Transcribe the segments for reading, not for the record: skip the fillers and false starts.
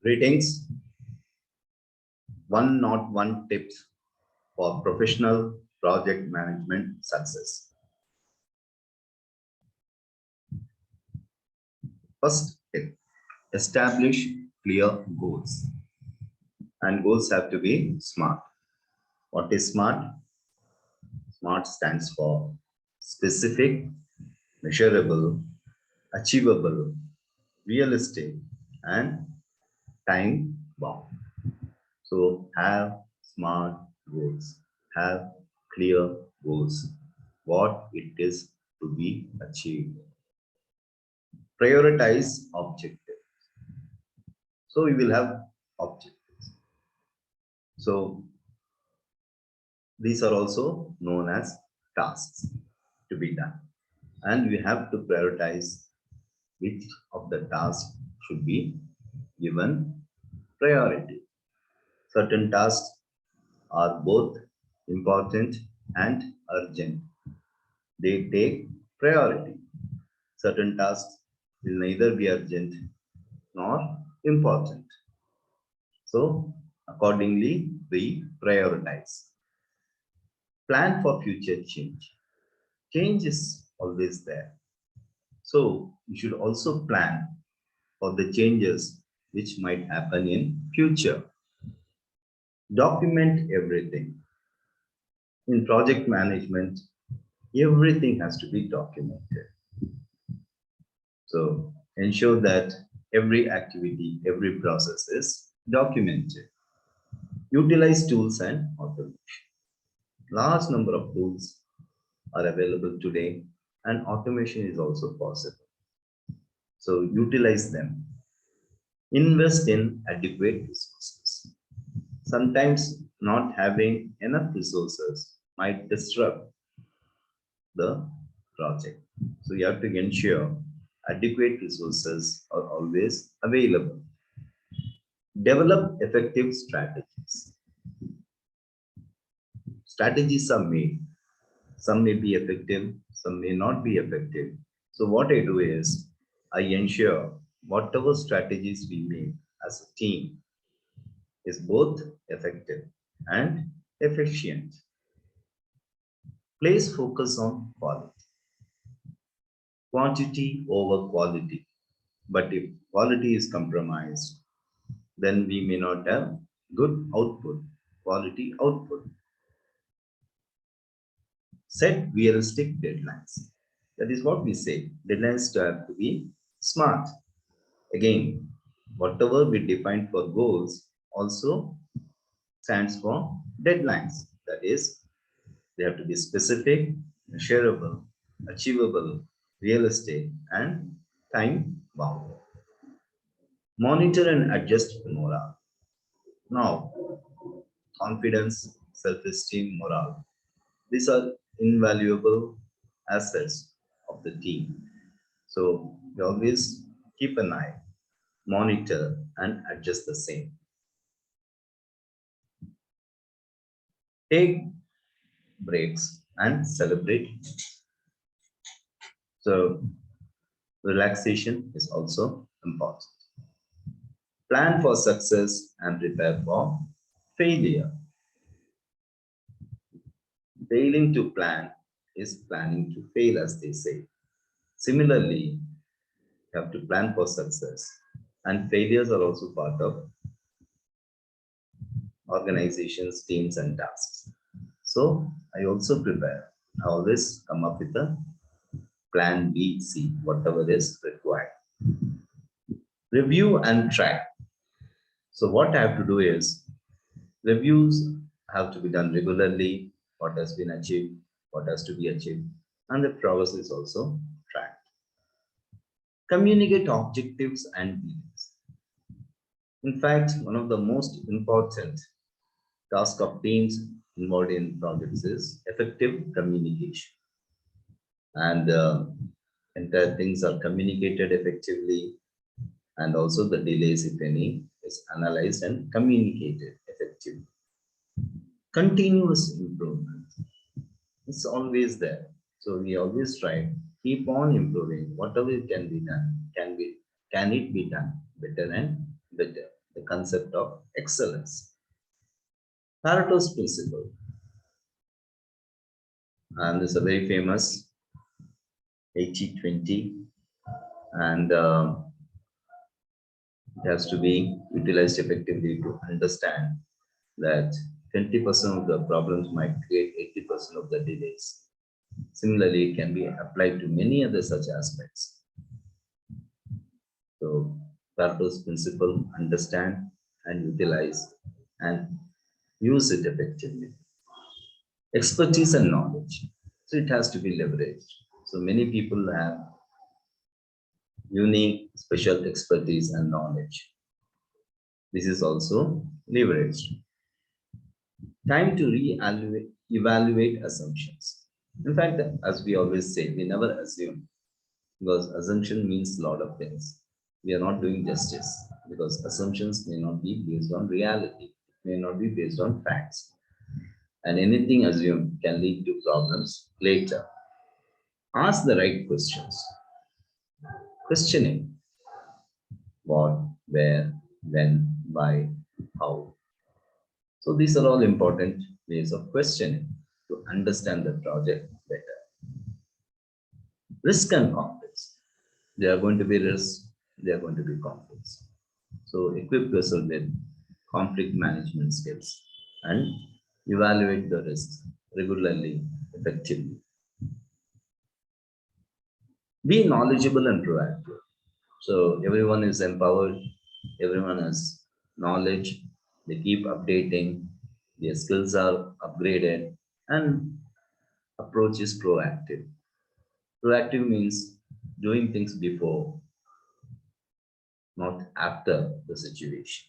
Greetings. 101 tips for professional project management success. First tip, establish clear goals. And goals have to be SMART. What is SMART? SMART stands for specific, measurable, achievable, realistic, and time bound. So have SMART goals, have clear goals, what it is to be achieved. Prioritize objectives. So we will have objectives. So these are also known as tasks to be done. And we have to prioritize which of the tasks should be given priority. Certain tasks are both important and urgent. They take priority. Certain tasks will neither be urgent nor important. So, accordingly, we prioritize. Plan for future change. Change is always there. So, you should also plan for the changes which might happen in future. Document everything. In project management, everything has to be documented. So ensure that every activity, every process is documented. Utilize tools and automation. Large number of tools are available today and automation is also possible. So utilize them. Invest in adequate resources. Sometimes not having enough resources might disrupt the project. So you have to ensure adequate resources are always available. Develop effective strategies. Strategies are made. Some may be effective, some may not be effective. So what I do is I ensure whatever strategies we make as a team is both effective and efficient. Place focus on quality. Quantity over quality. But if quality is compromised, then we may not have good output, quality output. Set realistic deadlines. That is what we say. Deadlines have to be SMART. Again, whatever we define for goals also stands for deadlines. That is, they have to be specific, measurable, achievable, realistic, and time bound. Monitor and adjust morale. Now, confidence, self-esteem, morale. These are invaluable assets of the team. So we always keep an eye, monitor, and adjust the same. Take breaks and celebrate. So relaxation is also important. Plan for success and prepare for failure. Failing to plan is planning to fail, as they say. Similarly, you have to plan for success, and failures are also part of organizations, teams, and tasks. So I also prepare. I always come up with a plan B, C, whatever is required. Review and track. So what I have to do is reviews have to be done regularly, what has been achieved, what has to be achieved, and the progress is also tracked. Communicate objectives and needs. In fact, one of the most important tasks of teams involved in projects is effective communication. And entire things are communicated effectively, and also the delays, if any, is analyzed and communicated effectively. Continuous improvement. It's always there. So we always try, keep on improving. Whatever can be done, can it be done better and better. concept of excellence. Pareto's principle, and it's a very famous 80-20, and it has to be utilized effectively to understand that 20% of the problems might create 80% of the delays. Similarly, it can be applied to many other such aspects. So, Pareto's principle, understand and utilize and use it effectively. Expertise and knowledge. So, it has to be leveraged. So, many people have unique, special expertise and knowledge. This is also leveraged. Time to evaluate assumptions. In fact, as we always say, we never assume because assumption means a lot of things. We are not doing justice because assumptions may not be based on reality, may not be based on facts. And anything assumed can lead to problems later. Ask the right questions. Questioning what, where, when, why, how. So these are all important ways of questioning to understand the project better. Risk and conflicts. There are going to be risks, there are going to be conflicts. So equip yourself with conflict management skills and evaluate the risks regularly, effectively. Be knowledgeable and proactive. So everyone is empowered, everyone has knowledge, they keep updating, their skills are upgraded, and approach is proactive. Proactive means doing things before, not after the situation.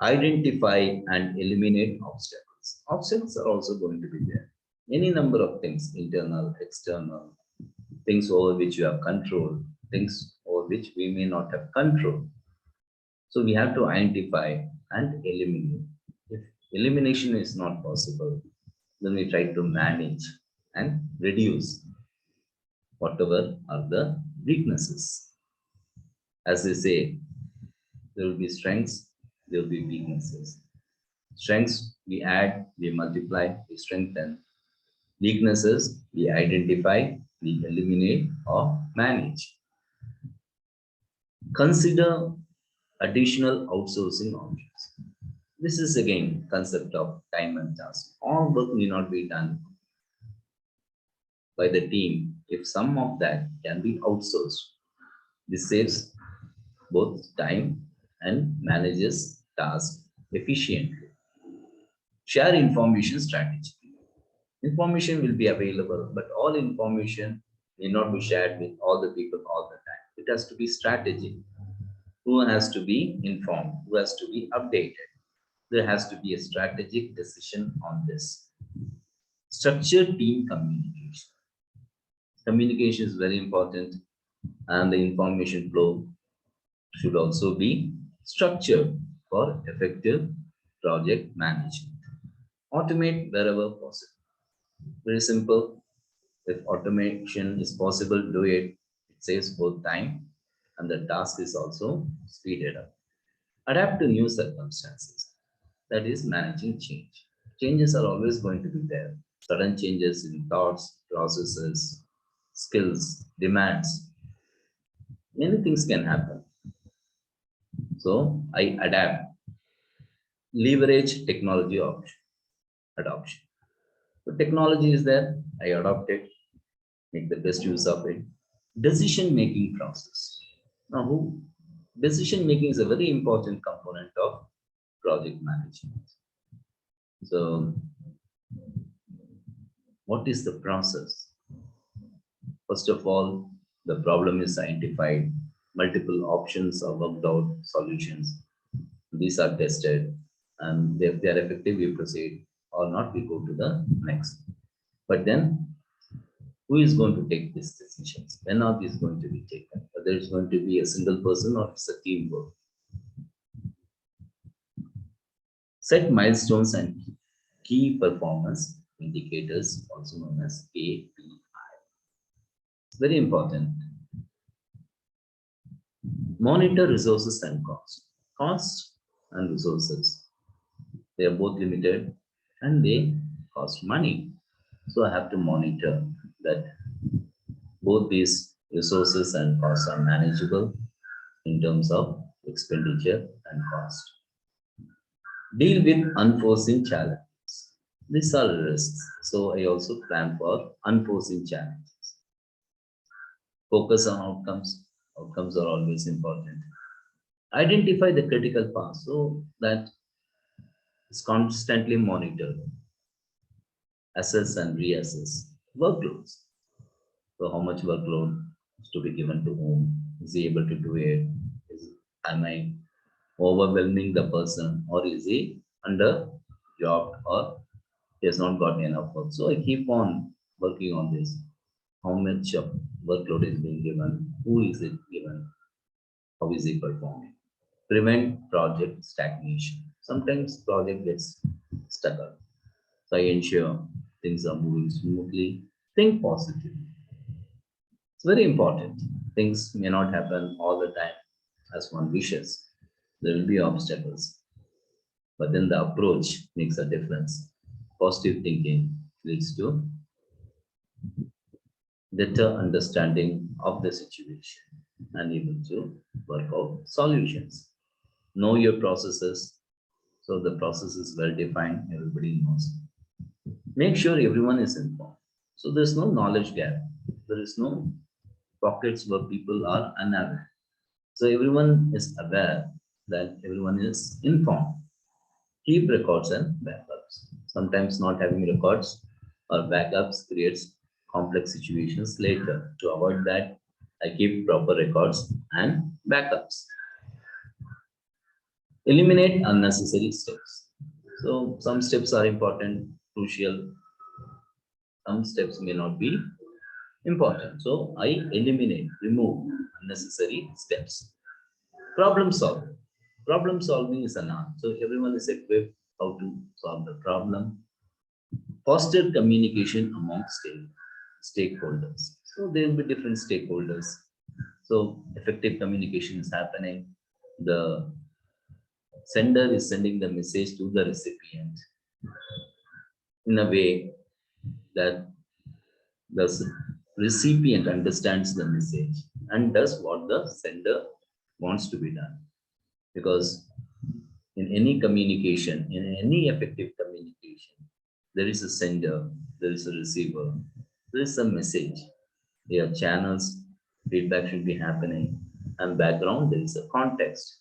Identify and eliminate obstacles. Obstacles are also going to be there. Any number of things, internal, external, things over which you have control, things over which we may not have control. So we have to identify and eliminate. If elimination is not possible, then we try to manage and reduce whatever are the weaknesses. As they say, there will be strengths, there will be weaknesses. Strengths we add, we multiply, we strengthen. Weaknesses we identify, we eliminate or manage. Consider additional outsourcing options. This is again concept of time and task. All work need not be done by the team if some of that can be outsourced. This saves both time and manages tasks efficiently. Share information strategy. Information will be available, but all information may not be shared with all the people all the time. It has to be strategic. Who has to be informed? Who has to be updated? There has to be a strategic decision on this. Structured team communication. Communication is very important, and the information flow should also be structured for effective project management. Automate wherever possible. Very simple. If automation is possible, do it. It saves both time and the task is also speeded up. Adapt to new circumstances. That is managing change. Changes are always going to be there. Sudden changes in thoughts, processes, skills, demands. Many things can happen. So I adapt. Leverage technology adoption. So technology is there. I adopt it. Make the best use of it. Decision making process. Now, decision making is a very important component of project management. So, what is the process? First of all, the problem is identified, multiple options are worked out, solutions. These are tested, and if they are effective, we proceed, or not, we go to the next. But then, who is going to take these decisions? When are these going to be taken? Whether it's going to be a single person or it's a teamwork. Set milestones and key performance indicators, also known as KPI. It's very important. Monitor resources and cost. Cost and resources, they are both limited and they cost money. So I have to monitor that both these resources and costs are manageable in terms of expenditure and cost. Deal with unforeseen challenges. These are risks. So I also plan for unforeseen challenges. Focus on outcomes. Outcomes are always important. Identify the critical path so that it's constantly monitored. Assess and reassess workloads. So how much workload is to be given to whom? Is he able to do it? Am I overwhelming the person, or is he under job, or he has not got enough work? So I keep on working on this. How much of workload is being given? Who is it given? How is he performing? Prevent project stagnation. Sometimes project gets stuck up. So I ensure things are moving smoothly. Think positively. It's very important. Things may not happen all the time as one wishes. There will be obstacles, but then the approach makes a difference. Positive thinking leads to better understanding of the situation and able to work out solutions. Know your processes. So the process is well defined, everybody knows. Make sure everyone is informed. So there's no knowledge gap. There is no pockets where people are unaware. So everyone is aware that everyone is informed. Keep records and backups. Sometimes not having records or backups creates complex situations later. To avoid that, I keep proper records and backups. Eliminate unnecessary steps. So some steps are important, crucial. Some steps may not be important. So I eliminate, remove unnecessary steps. Problem solving. Problem solving is an art. So everyone is equipped how to solve the problem. Foster communication among stakeholders. So there will be different stakeholders. So effective communication is happening. The sender is sending the message to the recipient in a way that the recipient understands the message and does what the sender wants to be done. Because in any communication, in any effective communication, there is a sender, there is a receiver, there is a message. There are channels, feedback should be happening, and background, there is a context.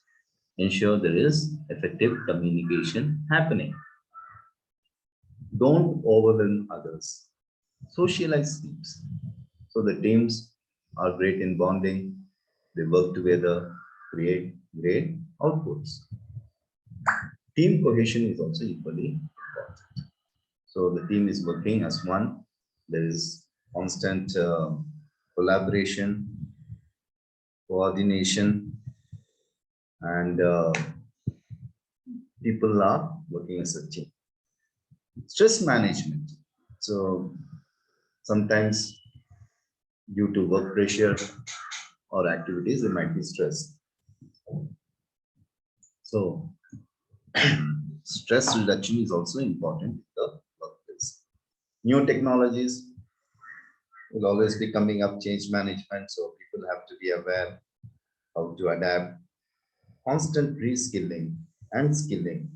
Ensure there is effective communication happening. Don't overwhelm others. Socialize teams. So the teams are great in bonding, they work together, create great outputs. Team cohesion is also equally important. So the team is working as one. There is constant collaboration, coordination, and people are working as a team. Stress management. So sometimes due to work pressure or activities, there might be stress. So stress reduction is also important in the workplace. New technologies will always be coming up, change management, so people have to be aware how to adapt. Constant reskilling and skilling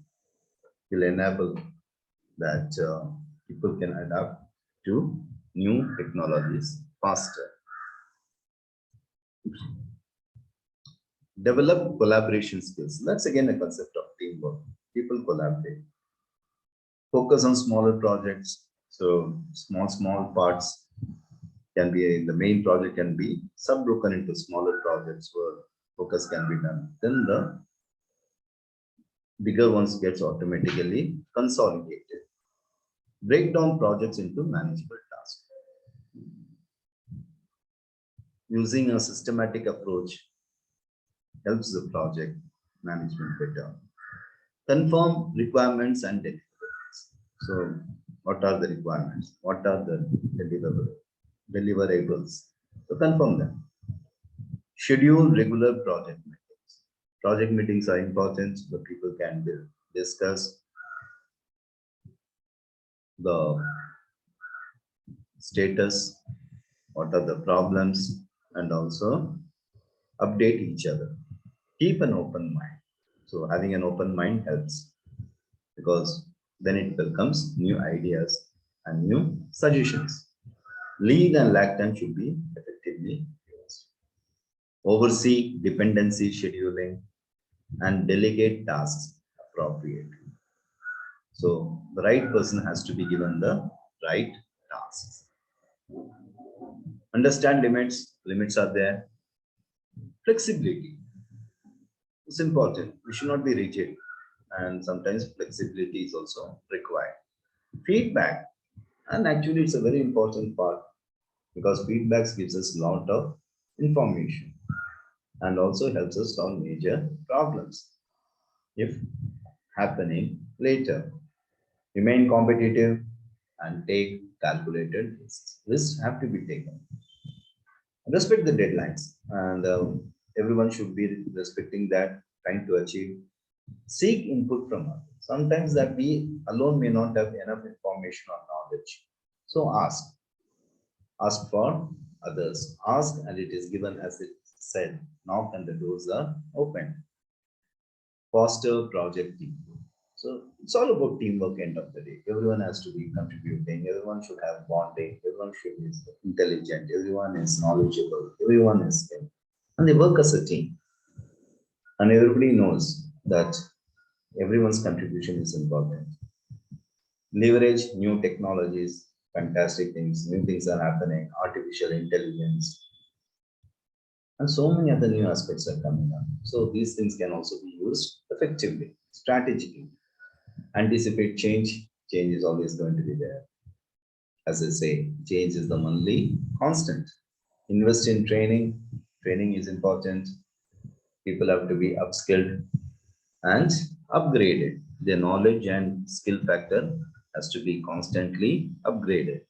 will enable that people can adapt to new technologies faster. Develop collaboration skills. That's again a concept of teamwork. People collaborate. Focus on smaller projects. So small parts can be, the main project can be sub-broken into smaller projects where focus can be done. Then the bigger ones gets automatically consolidated. Break down projects into manageable tasks. Using a systematic approach helps the project management better. Confirm requirements and deliverables. So what are the requirements? What are the deliverables? So confirm them. Schedule regular project meetings. Project meetings are important. The people can discuss the status, what are the problems, and also update each other. Keep an open mind. So having an open mind helps because then it welcomes new ideas and new suggestions. Lead and lag time should be effectively used. Oversee dependency scheduling and delegate tasks appropriately. So the right person has to be given the right tasks. Understand limits. Limits are there. Flexibility is important. We should not be rigid, and sometimes flexibility is also required. Feedback, and actually, it's a very important part because feedback gives us a lot of information and also helps us solve major problems if happening later. Remain competitive and take calculated risks. Risks have to be taken. Respect the deadlines, and everyone should be respecting that, trying to achieve. Seek input from others. Sometimes that we alone may not have enough information or knowledge. So ask for others. Ask and it is given as it said. Knock and the doors are open. Foster project teamwork. So it's all about teamwork end of the day. Everyone has to be contributing. Everyone should have bonding. Everyone should be intelligent. Everyone is knowledgeable. Everyone is skilled. And they work as a team. And everybody knows that everyone's contribution is important. Leverage new technologies, fantastic things, new things are happening, artificial intelligence, and so many other new aspects are coming up. So these things can also be used effectively, strategically. Anticipate change. Change is always going to be there. As I say, change is the only constant. Invest in training. Training is important. People have to be upskilled and upgraded. Their knowledge and skill factor has to be constantly upgraded.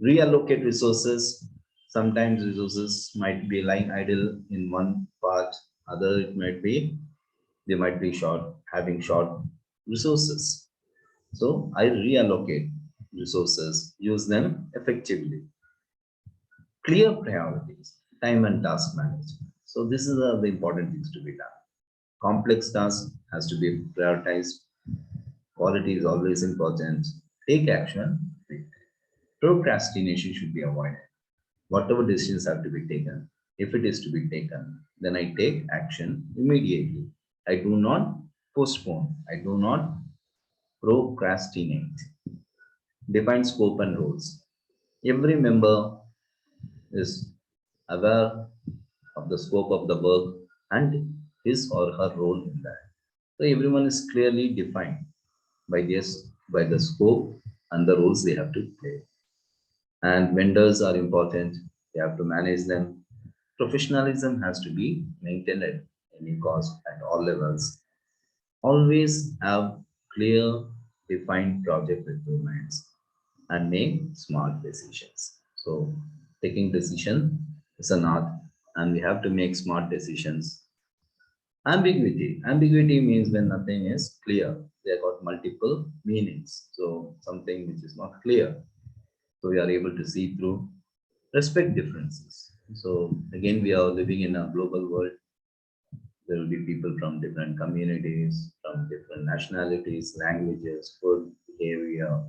Reallocate resources. Sometimes resources might be lying idle in one part, other it might be they might be short, having short resources. So I reallocate resources, use them effectively. Clear priorities, time and task management. So this is the important things to be done. Complex tasks has to be prioritized. Quality is always important. Take action. Procrastination should be avoided. Whatever decisions have to be taken, if it is to be taken, then I take action immediately. I do not postpone. I do not procrastinate. Define scope and roles. Every member is aware of the scope of the work and his or her role in that. So everyone is clearly defined by this, by the scope and the roles they have to play. And vendors are important. They have to manage them. Professionalism has to be maintained at any cost at all levels. Always have clear, defined project requirements and make smart decisions. So taking decision is an art, and we have to make smart decisions. Ambiguity. Ambiguity means when nothing is clear. They got multiple meanings. So something which is not clear. So we are able to see through. Respect differences. So again, we are living in a global world. There will be people from different communities, from different nationalities, languages, food, behavior,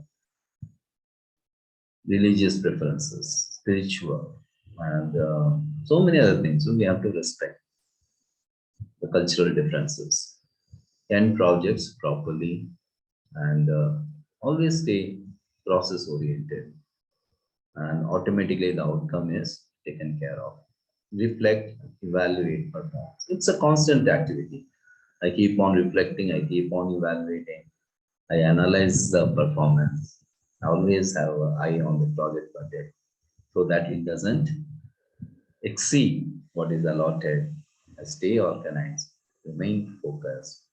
religious preferences, spiritual, and so many other things. So we have to respect the cultural differences, end projects properly, and always stay process oriented, and automatically the outcome is taken care of. Reflect, evaluate, perform. It's a constant activity. I keep on reflecting, I keep on evaluating, I analyze the performance. I always have an eye on the project budget so that it doesn't exceed what is allotted. I stay organized, remain focused,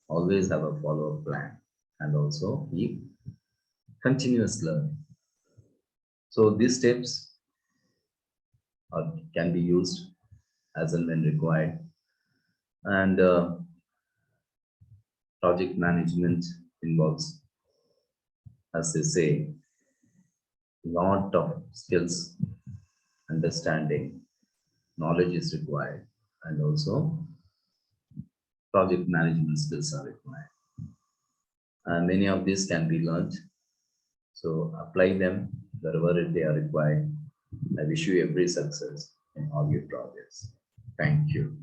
always have a follow-up plan, and also keep continuous learning. So these steps can be used as and when required. And project management involves, as they say, lot of skills, understanding, knowledge is required, and also project management skills are required. And many of these can be learned. So apply them wherever they are required. I wish you every success in all your projects. Thank you.